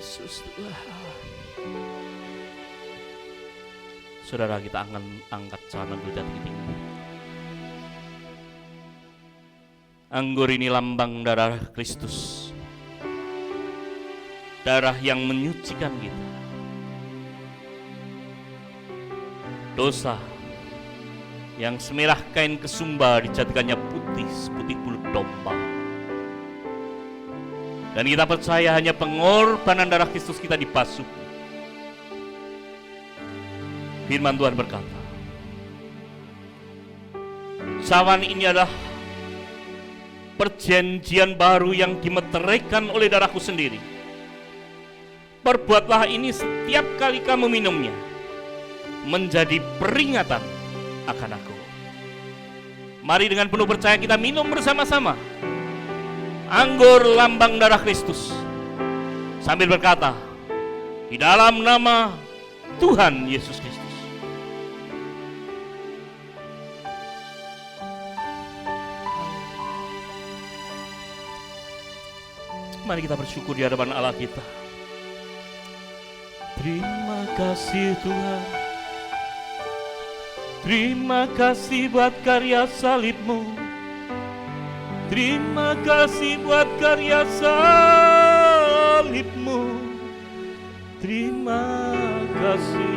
[SPEAKER 2] Yesus Tuhan. Saudara, kita akan angkat celana kita tinggi-tinggi. Anggur ini lambang darah Kristus, darah yang menyucikan kita. Dosa yang semerah kain kesumba dijadikannya putih seputih bulu domba. Dan kita percaya hanya pengorbanan darah Kristus kita dibasuh. Firman Tuhan berkata, cawan ini adalah perjanjian baru yang dimeteraikan oleh darahku sendiri. Perbuatlah ini setiap kali kamu minumnya, menjadi peringatan akan aku. Mari dengan penuh percaya kita minum bersama-sama anggur lambang darah Kristus sambil berkata, di dalam nama Tuhan Yesus Kristus. Mari kita bersyukur di hadapan Allah kita. Terima kasih Tuhan, terima kasih buat karya salib-Mu. Terima kasih buat karya salib-Mu. Terima kasih.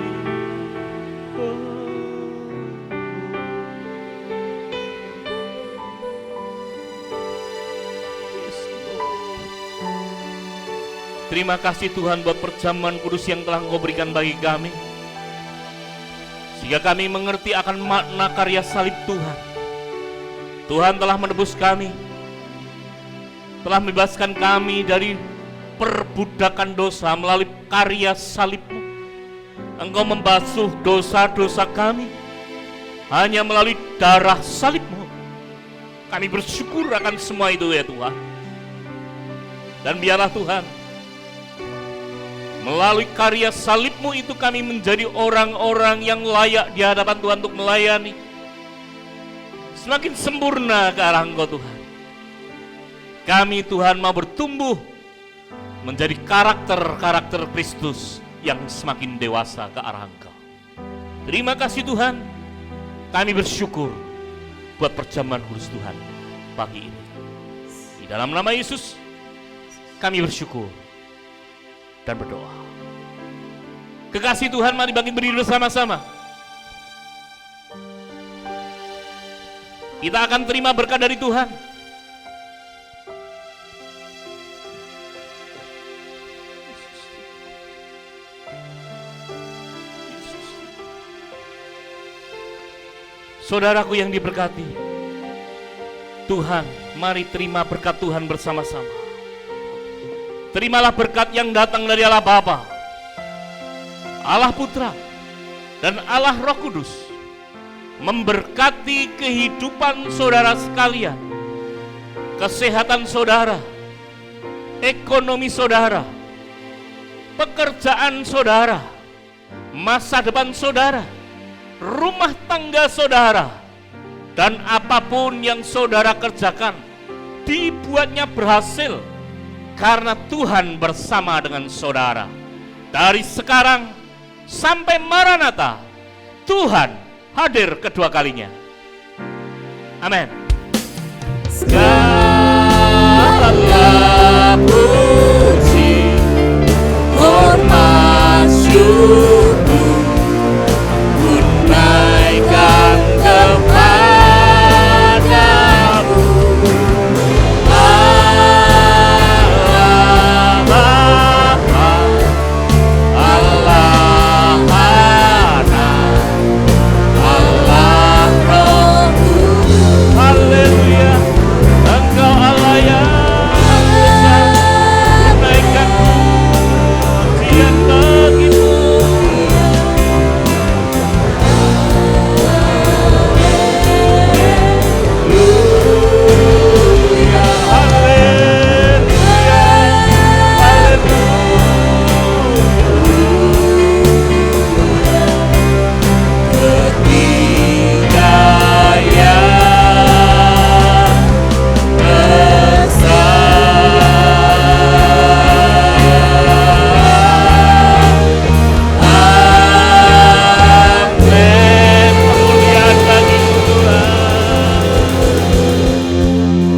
[SPEAKER 2] Terima kasih Tuhan buat perjamuan kudus yang telah Engkau berikan bagi kami, sehingga kami mengerti akan makna karya salib Tuhan. Tuhan telah menebus kami, telah membebaskan kami dari perbudakan dosa melalui karya salib-Mu. Engkau membasuh dosa-dosa kami hanya melalui darah salib-Mu. Kami bersyukur akan semua itu ya Tuhan. Dan biarlah Tuhan, melalui karya salib-Mu itu kami menjadi orang-orang yang layak di hadapan Tuhan untuk melayani. Semakin sempurna ke arah Engkau Tuhan. Kami Tuhan mau bertumbuh menjadi karakter-karakter Kristus yang semakin dewasa ke arah Engkau. Terima kasih Tuhan. Kami bersyukur buat perjamuan kudus Tuhan pagi ini. Di dalam nama Yesus kami bersyukur dan berdoa. Kekasih Tuhan, mari bagi berdiri bersama-sama. Kita akan terima berkat dari Tuhan. Saudaraku yang diberkati, Tuhan, mari terima berkat Tuhan bersama-sama. Terimalah berkat yang datang dari Allah Bapa, Allah Putra, dan Allah Roh Kudus, memberkati kehidupan saudara sekalian, kesehatan saudara, ekonomi saudara, pekerjaan saudara, masa depan saudara, rumah tangga saudara, dan apapun yang saudara kerjakan, dibuatnya berhasil karena Tuhan bersama dengan saudara. Dari sekarang sampai Maranatha, Tuhan hadir kedua kalinya. Amin. Segala puji, hormat, syukur naikkan kepadamu, Allah Bapa, Allah Anak, Allah Roh Kudus. Haleluya, Engkau Allah yang besar, naikkan pujian bagimu.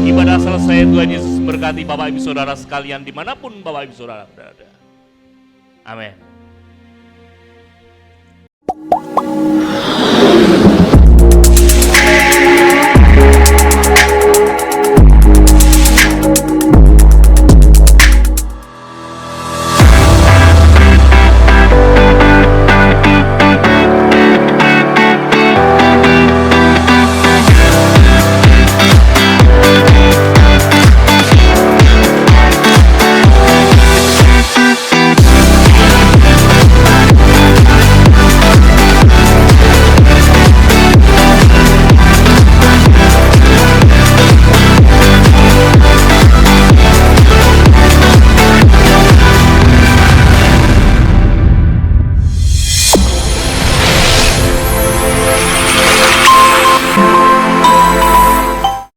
[SPEAKER 2] Ibadah selesai, Tuhan Yesus berkati Bapak Ibu Saudara sekalian dimanapun Bapak Ibu Saudara berada. Amin.